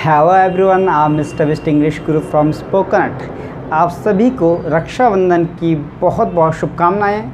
Hello everyone, आप mister best English Guru from स्पोकनट। आप सभी को रक्षाबंधन की बहुत बहुत शुभकामनाएं।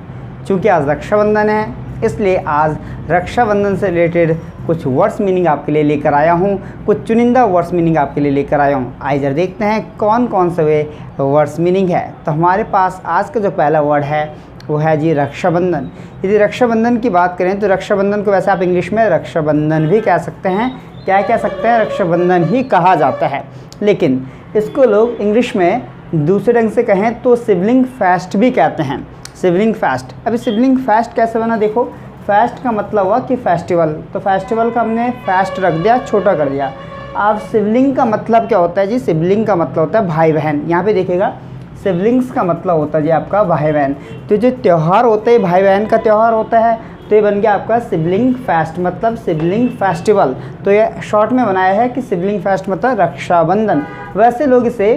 क्योंकि आज रक्षाबंधन है, इसलिए आज रक्षाबंधन से रिलेटेड कुछ वर्ड्स मीनिंग आपके लिए लेकर आया हूं। कुछ चुनिंदा वर्ड्स मीनिंग आपके लिए लेकर आया हूं। आइए जरा देखते हैं कौन कौन से वे वर्ड्स मीनिंग है। तो हमारे पास आज का जो पहला वर्ड है वो है जी रक्षाबंधन। यदि रक्षाबंधन की बात करें तो रक्षाबंधन को वैसे आप इंग्लिश में रक्षाबंधन भी कह सकते हैं। क्या कह सकते हैं? रक्षाबंधन ही कहा जाता है, लेकिन इसको लोग इंग्लिश में दूसरे ढंग से कहें तो सिबलिंग फेस्ट भी कहते हैं। Sibling fest. अभी सिबलिंग फेस्ट कैसे बना देखो। फेस्ट का मतलब हुआ कि फेस्टिवल, तो फेस्टिवल का हमने फेस्ट रख दिया, छोटा कर दिया। अब सिबलिंग का मतलब क्या होता है जी? सिबलिंग का मतलब होता है भाई बहन। यहाँ पे देखिएगा सिबलिंग्स का मतलब होता है जी आपका भाई बहन। तो जो त्यौहार होते हैं भाई बहन का त्यौहार होता है, तो ये बन गया आपका सिबलिंग फेस्ट, मतलब सिबलिंग फेस्टिवल। तो ये शॉर्ट में बनाया है कि सिबलिंग फेस्ट मतलब रक्षाबंधन। वैसे लोग इसे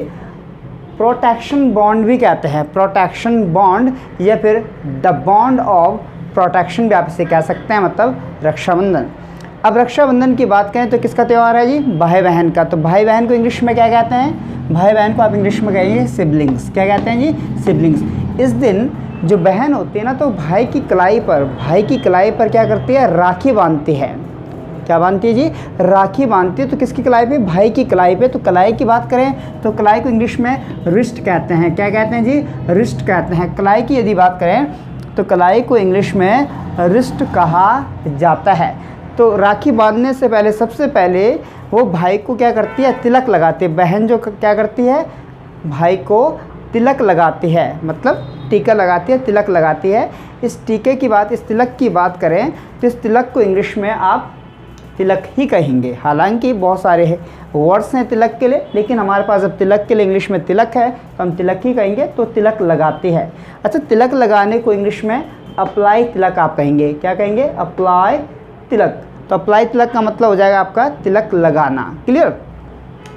प्रोटेक्शन बॉन्ड भी कहते हैं। प्रोटेक्शन बॉन्ड या फिर द बॉन्ड ऑफ प्रोटेक्शन भी आप इसे कह सकते हैं, मतलब रक्षाबंधन। अब रक्षाबंधन की बात करें तो किसका त्यौहार है जी? भाई बहन का। तो भाई बहन को इंग्लिश में क्या कहते हैं? भाई बहन को आप इंग्लिश में कहेंगे सिबलिंग्स। क्या कहते हैं जी? सिबलिंग्स। इस दिन जो बहन होती है ना, तो भाई की कलाई पर क्या करती है? राखी बांधती है। क्या बांधती है जी? राखी बांधती है। तो किसकी कलाई पे? भाई की कलाई पे। तो कलाई की बात करें तो कलाई को इंग्लिश में रिस्ट कहते हैं। क्या कहते हैं जी? रिस्ट कहते हैं। कलाई की यदि बात करें तो कलाई को इंग्लिश में रिस्ट कहा जाता है। तो राखी बांधने से पहले सबसे पहले वो भाई को क्या करती है? तिलक लगाती है। बहन जो क्या करती है? भाई को तिलक लगाती है, मतलब टीका लगाती है, तिलक लगाती है। इस टीके की बात, इस तिलक की बात करें तो इस तिलक को इंग्लिश में आप तिलक ही कहेंगे। हालांकि बहुत सारे वर्ड्स हैं तिलक के लिए, लेकिन हमारे पास अब तिलक के लिए इंग्लिश में तिलक है तो हम तिलक ही कहेंगे। तो तिलक लगाती है। अच्छा, तिलक लगाने को इंग्लिश में अप्लाई तिलक आप कहेंगे। क्या कहेंगे? अप्लाई तिलक। तो अप्लाई तिलक का मतलब हो जाएगा आपका तिलक लगाना। क्लियर?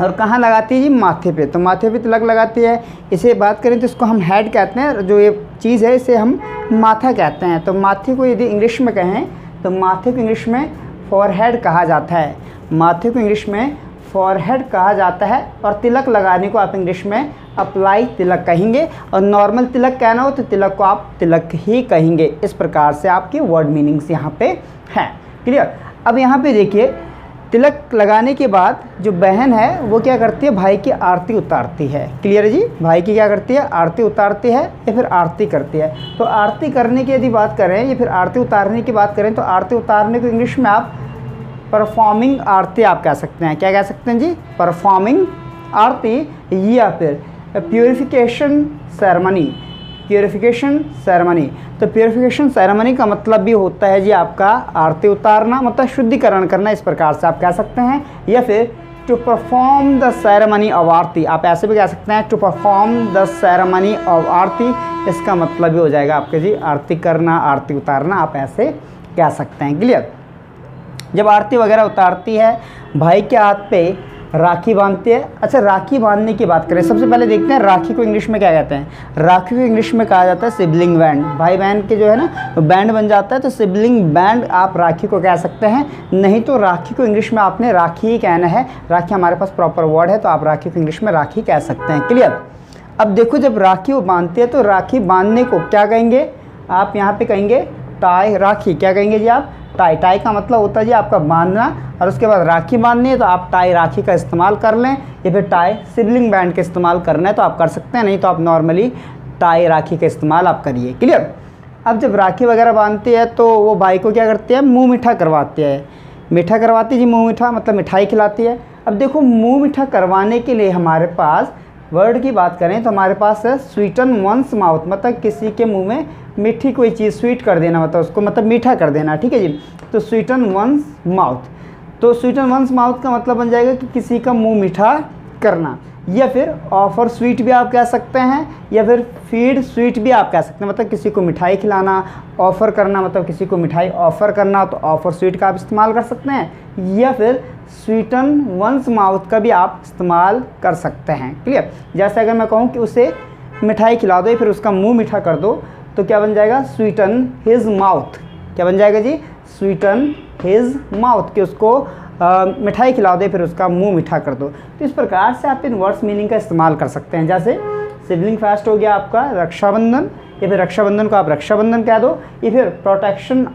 और कहाँ लगाती है जी? माथे पे। तो माथे पे तिलक लगाती है। इसे बात करें तो इसको हम हेड कहते हैं। जो ये चीज़ है इसे हम माथा कहते हैं। तो माथे को यदि इंग्लिश में कहें तो माथे को इंग्लिश में फॉरहेड कहा जाता है। माथे को इंग्लिश में फॉरहेड कहा जाता है। और तिलक लगाने को आप इंग्लिश में अप्लाई तिलक कहेंगे। और नॉर्मल तिलक कहना हो तो तिलक को आप तिलक ही कहेंगे। इस प्रकार से आपके वर्ड मीनिंग्स यहाँ पे हैं। क्लियर? अब यहाँ पे देखिए, तिलक लगाने के बाद जो बहन है वो क्या करती है? भाई की आरती उतारती है। क्लियर है जी? भाई की क्या करती है? आरती उतारती है या फिर आरती करती है। तो आरती करने की यदि बात करें या फिर आरती उतारने की बात करें तो आरती उतारने को इंग्लिश में आप परफॉर्मिंग आरती आप कह सकते हैं। क्या कह सकते हैं जी? परफॉर्मिंग आरती या फिर प्योरिफिकेशन सेरेमनी। Purification ceremony. तो प्योरिफिकेशन सेरेमनी का मतलब भी होता है जी आपका आरती उतारना, मतलब शुद्धिकरण करना। इस प्रकार से आप कह सकते हैं। या फिर to perform the ceremony of aarti, आप ऐसे भी कह सकते हैं to perform the ceremony of aarti. इसका मतलब भी हो जाएगा आपके जी आरती करना, आरती उतारना, आप ऐसे कह सकते हैं। क्लियर? जब आरती वगैरह उतारती है, भाई के हाथ पे राखी बांधती है। अच्छा, राखी बांधने की बात करें, सबसे पहले देखते हैं राखी को इंग्लिश में क्या कहते हैं। राखी को इंग्लिश में कहा जाता है सिबलिंग बैंड। भाई बहन के जो है ना बैंड बन जाता है, तो सिबलिंग बैंड आप राखी को कह सकते हैं। नहीं तो राखी को इंग्लिश में आपने राखी ही कहना है। राखी हमारे पास प्रॉपर वर्ड है, तो आप राखी को इंग्लिश में राखी कह सकते हैं। क्लियर? अब देखो, जब राखी वो बांधती है तो राखी बांधने को क्या कहेंगे? आप यहाँ पे कहेंगे टाई राखी। क्या कहेंगे जी आप? टाई। टाई का मतलब होता है जी आपका बांधना। और उसके बाद राखी बांधनी है तो आप टाई राखी का इस्तेमाल कर लें, या फिर टाई सिबलिंग बैंड का इस्तेमाल करना है तो आप कर सकते हैं। नहीं तो आप नॉर्मली टाई राखी का इस्तेमाल आप करिए। क्लियर? अब जब राखी वगैरह बांधती है तो वो भाई को क्या करती है? मुँह मीठा करवाती है। मीठा करवाती है जी, मुँह मीठा मतलब मिठाई खिलाती है। अब देखो, मुँह मीठा करवाने के लिए हमारे पास वर्ड की बात करें तो हमारे पास है स्वीटन वंस माउथ, मतलब किसी के मुंह में मीठी कोई चीज़ स्वीट कर देना, मतलब उसको मतलब मीठा कर देना। ठीक है जी? तो स्वीटन वंस माउथ। तो स्वीटन वंस माउथ का मतलब बन जाएगा कि किसी का मुंह मीठा करना। या फिर ऑफर स्वीट भी आप कह सकते हैं, या फिर फीड स्वीट भी आप कह सकते हैं, मतलब किसी को मिठाई खिलाना। ऑफ़र करना मतलब किसी को मिठाई ऑफ़र करना, तो ऑफ़र स्वीट का आप इस्तेमाल कर सकते हैं। या फिर स्वीटन वंस माउथ का भी आप इस्तेमाल कर सकते हैं। क्लियर? जैसे अगर मैं कहूँ कि उसे मिठाई खिला दो या फिर उसका मुंह मीठा कर दो, तो क्या बन जाएगा? स्वीटन हिज माउथ। क्या बन जाएगा जी? स्वीटन हिज माउथ, कि उसको मिठाई खिला दो, फिर उसका मुंह मीठा कर दो। तो इस प्रकार से आप इन वर्ड्स मीनिंग का इस्तेमाल कर सकते हैं। जैसे सिबलिंग फेस्ट हो गया आपका रक्षाबंधन, या फिर रक्षाबंधन को आप रक्षाबंधन कह दो, या फिर प्रोटेक्शन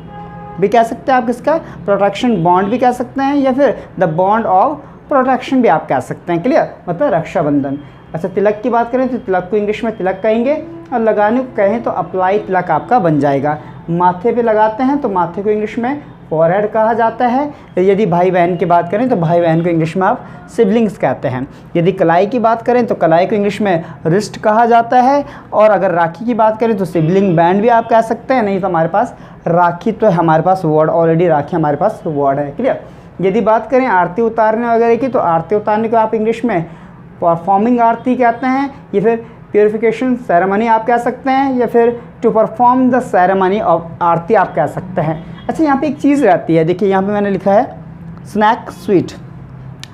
भी कह सकते हैं आप, किसका प्रोटेक्शन बॉन्ड भी कह सकते हैं, या फिर द बॉन्ड ऑफ प्रोटेक्शन भी आप कह सकते हैं। क्लियर, मतलब रक्षाबंधन। अच्छा, तिलक की बात करें तो तिलक को इंग्लिश में तिलक कहेंगे, और लगाने को कहें तो अप्लाई तिलक आपका बन जाएगा। माथे पे लगाते हैं तो माथे को इंग्लिश में फॉरहेड कहा जाता है। यदि भाई बहन की बात करें तो भाई बहन को इंग्लिश में आप सिबलिंग्स कहते हैं। यदि कलाई की बात करें तो कलाई को इंग्लिश में रिस्ट कहा जाता है। और अगर राखी की बात करें तो सिबलिंग बैंड भी आप कह सकते हैं, नहीं तो हमारे पास राखी तो हमारे पास वर्ड ऑलरेडी, राखी हमारे पास वर्ड है। क्लियर। यदि बात करें आरती उतारने वगैरह की तो आरती उतारने को आप इंग्लिश में परफॉर्मिंग आरती कहते हैं, या फिर प्योरिफिकेशन सेरेमनी आप कह सकते हैं, या फिर to perform the ceremony of aarti आप कह सकते हैं। अच्छा, यहाँ पे एक चीज़ रहती है, देखिए यहाँ पे मैंने लिखा है स्नैक स्वीट।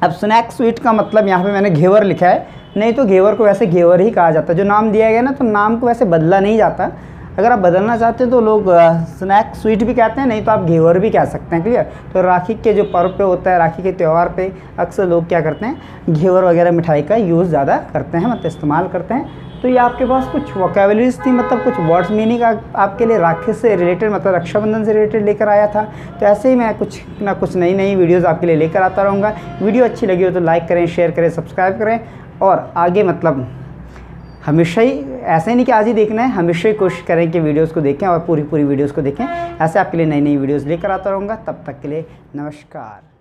अब स्नैक स्वीट का मतलब यहाँ पे मैंने घेवर लिखा है, नहीं तो घेवर को वैसे घेवर ही कहा जाता है। जो नाम दिया गया ना, तो नाम को वैसे बदला नहीं जाता। अगर आप बदलना चाहते हैं तो लोग स्नैक स्वीट भी कहते हैं, नहीं तो आप घेवर भी कह सकते हैं। क्लियर। तो राखी के जो पर्व पे होता है, राखी के त्यौहार पे अक्सर लोग क्या करते हैं, घेवर वगैरह मिठाई का यूज़ ज़्यादा करते हैं, मतलब इस्तेमाल करते हैं। तो ये आपके पास कुछ वोकेबलरीज थी, मतलब कुछ वर्ड्स मीनिंग आपके लिए राखी से रिलेटेड, मतलब रक्षाबंधन से रिलेटेड लेकर आया था। तो ऐसे ही मैं कुछ ना कुछ नई नई वीडियोज़ आपके लिए लेकर आता रहूँगा। वीडियो अच्छी लगी हो तो लाइक करें, शेयर करें, सब्सक्राइब करें, और आगे मतलब हमेशा ही ऐसे ही नहीं कि आज ही देखना है, हमेशा ही कोशिश करें कि वीडियोज़ को देखें और पूरी वीडियोज़ को देखें। ऐसे आपके लिए नई नई वीडियोज़ लेकर आता रहूँगा। तब तक के लिए नमस्कार।